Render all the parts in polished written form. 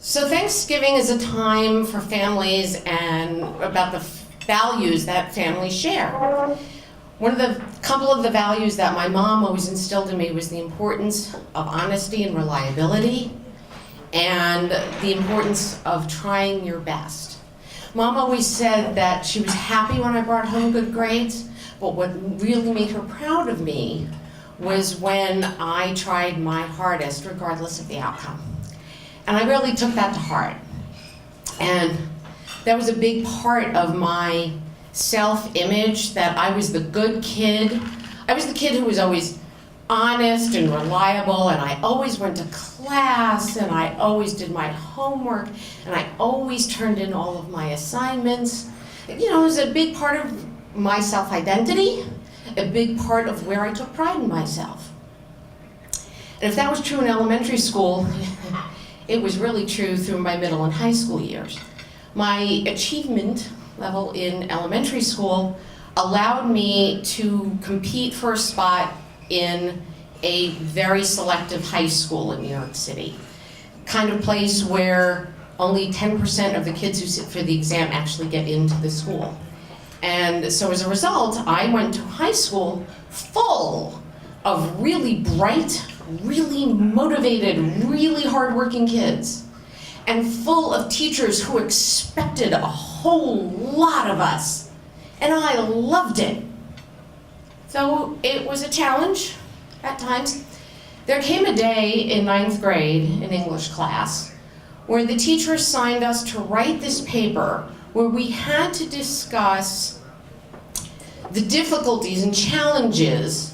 So Thanksgiving is a time for families and about the values that families share. One of the couple of the values that my mom always instilled in me was the importance of honesty and reliability and the importance of trying your best. Mom always said that she was happy when I brought home good grades, but what really made her proud of me was when I tried my hardest regardless of the outcome. And I really took that to heart. And that was a big part of my self-image, that I was the good kid. I was the kid who was always honest and reliable, and I always went to class, and I always did my homework, and I always turned in all of my assignments. You know, it was a big part of my self-identity, a big part of where I took pride in myself. And if that was true in elementary school, it was really true through my middle and high school years. My achievement level in elementary school allowed me to compete for a spot in a very selective high school in New York City. Kind of place where only 10% of the kids who sit for the exam actually get into the school. And so as a result, I went to high school full of really bright, really motivated, really hardworking kids, and full of teachers who expected a whole lot of us. And I loved it. So it was a challenge at times. There came a day in 9th grade in English class where the teacher assigned us to write this paper where we had to discuss the difficulties and challenges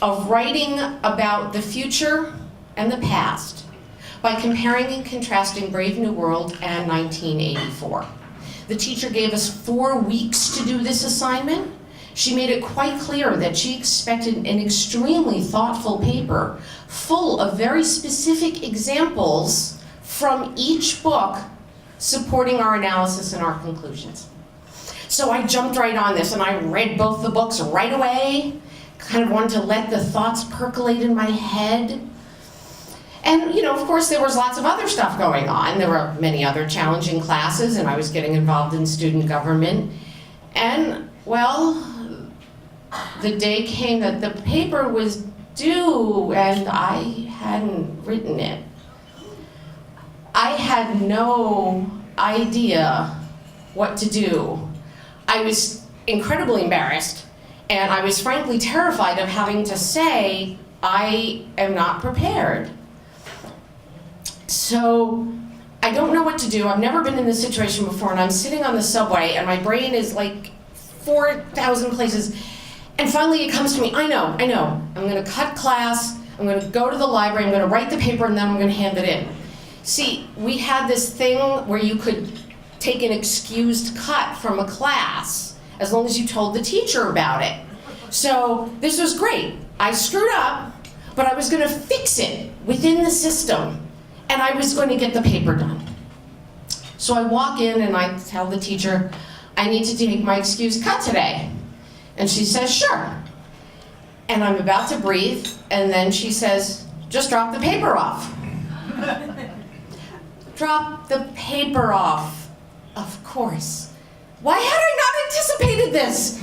of writing about the future and the past by comparing and contrasting Brave New World and 1984. The teacher gave us 4 weeks to do this assignment. She made it quite clear that she expected an extremely thoughtful paper full of very specific examples from each book supporting our analysis and our conclusions. So I jumped right on this and I read both the books right away. Kind of wanted to let the thoughts percolate in my head. And, you know, of course, there was lots of other stuff going on. There were many other challenging classes, and I was getting involved in student government. And, well, the day came that the paper was due, and I hadn't written it. I had no idea what to do. I was incredibly embarrassed. And I was frankly terrified of having to say, I am not prepared. So I don't know what to do. I've never been in this situation before, and I'm sitting on the subway, and my brain is like 4,000 places. And finally it comes to me, I know. I'm gonna cut class, I'm gonna go to the library, I'm gonna write the paper, and then I'm gonna hand it in. See, we had this thing where you could take an excused cut from a class as long as you told the teacher about it. So this was great. I screwed up, but I was gonna fix it within the system, and I was going to get the paper done. So I walk in and I tell the teacher, I need to take my excused cut today. And she says, sure. And I'm about to breathe, and then she says, just drop the paper off. Drop the paper off, of course. Why had I not anticipated this?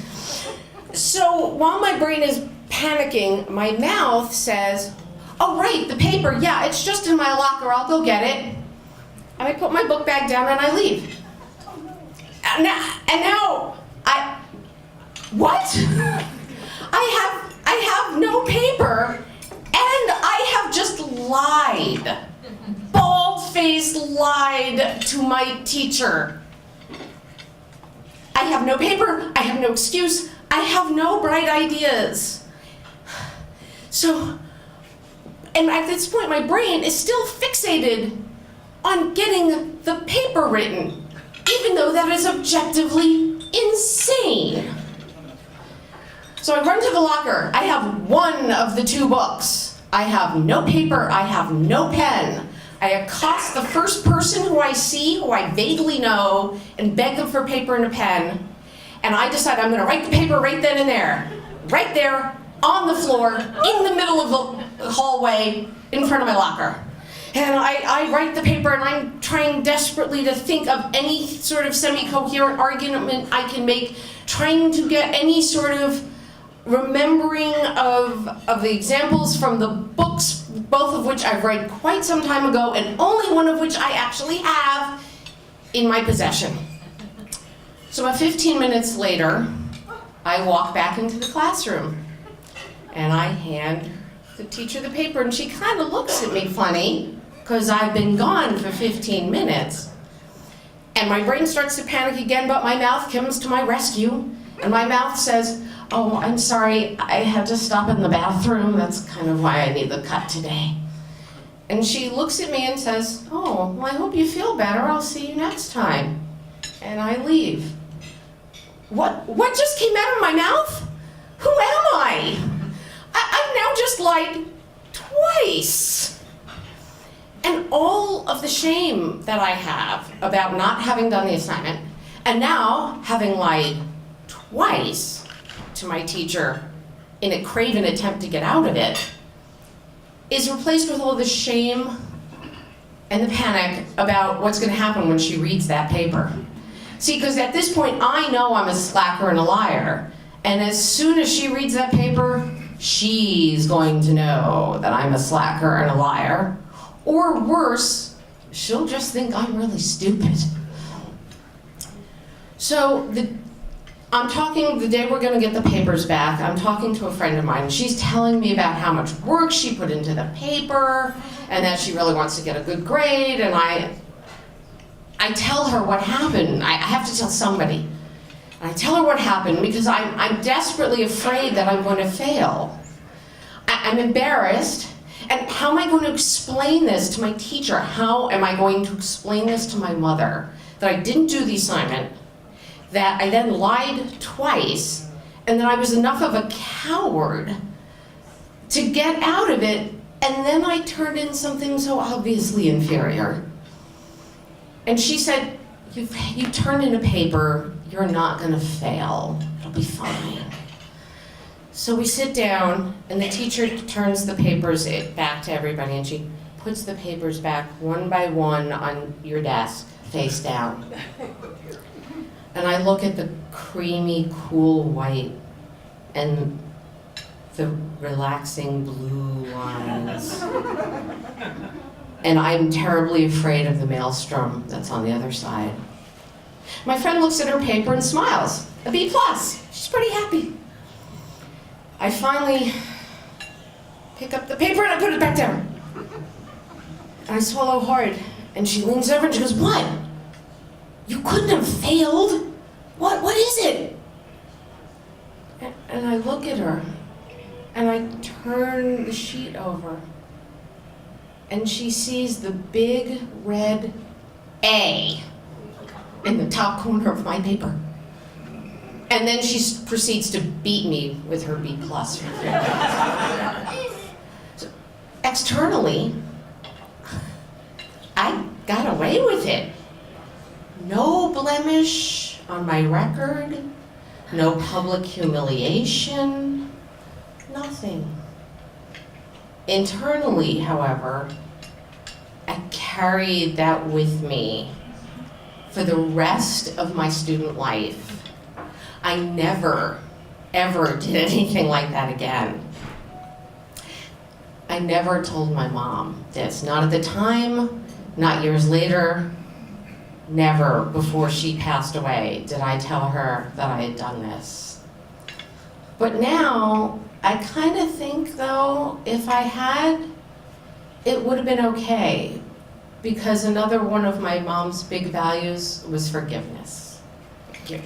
So while my brain is panicking, my mouth says, oh right, the paper, yeah, it's just in my locker, I'll go get it. And I put my book bag down and I leave. And now, what? I have no paper, and I have just lied. Bald-faced lied to my teacher. I have no paper, I have no excuse, I have no bright ideas. So, and at this point my brain is still fixated on getting the paper written, even though that is objectively insane. So I run to the locker. I have one of the 2 books. I have no paper, I have no pen. I accost the first person who I see, who I vaguely know, and beg them for paper and a pen. And I decide I'm gonna write the paper right then and there. Right there, on the floor, in the middle of the hallway, in front of my locker. And I write the paper, and I'm trying desperately to think of any sort of semi-coherent argument I can make, trying to get any sort of remembering of the examples from the books, both of which I've read quite some time ago, and only one of which I actually have in my possession. So about 15 minutes later, I walk back into the classroom, and I hand the teacher the paper, and she kind of looks at me funny, because I've been gone for 15 minutes. And my brain starts to panic again, but my mouth comes to my rescue, and my mouth says, "Oh, I'm sorry, I had to stop in the bathroom. That's kind of why I need the cut today." And she looks at me and says, "Oh, well, I hope you feel better. I'll see you next time." And I leave. What just came out of my mouth? Who am I? I've now just lied twice. And all of the shame that I have about not having done the assignment, and now having lied twice to my teacher in a craven attempt to get out of it, is replaced with all the shame and the panic about what's going to happen when she reads that paper. See, because at this point, I know I'm a slacker and a liar. And as soon as she reads that paper, she's going to know that I'm a slacker and a liar. Or worse, she'll just think I'm really stupid. So I'm talking, the day we're going to get the papers back, I'm talking to a friend of mine. She's telling me about how much work she put into the paper, and that she really wants to get a good grade, and I tell her what happened. I have to tell somebody. I tell her what happened because I'm desperately afraid that I'm going to fail. I'm embarrassed. And how am I going to explain this to my teacher? How am I going to explain this to my mother? That I didn't do the assignment, that I then lied twice, and that I was enough of a coward to get out of it, and then I turned in something so obviously inferior. And she said, you turned in a paper, you're not gonna fail, it'll be fine. So we sit down, and the teacher turns the papers back to everybody, and she puts the papers back one by one on your desk, face down. And I look at the creamy, cool white, and the relaxing blue lines. And I'm terribly afraid of the maelstrom that's on the other side. My friend looks at her paper and smiles. A B+. She's pretty happy. I finally pick up the paper and I put it back down. And I swallow hard. And she leans over and she goes, "What? You couldn't have failed? What is it?" And I look at her and I turn the sheet over. And she sees the big red A in the top corner of my paper. And then she proceeds to beat me with her B+. So, externally, I got away with it. No blemish on my record, no public humiliation, nothing. Internally, however, I carried that with me for the rest of my student life. I never, ever did anything like that again. I never told my mom this, not at the time, not years later, never before she passed away did I tell her that I had done this. But now, I kind of think though, if I had, it would have been okay, because another one of my mom's big values was forgiveness. Thank you.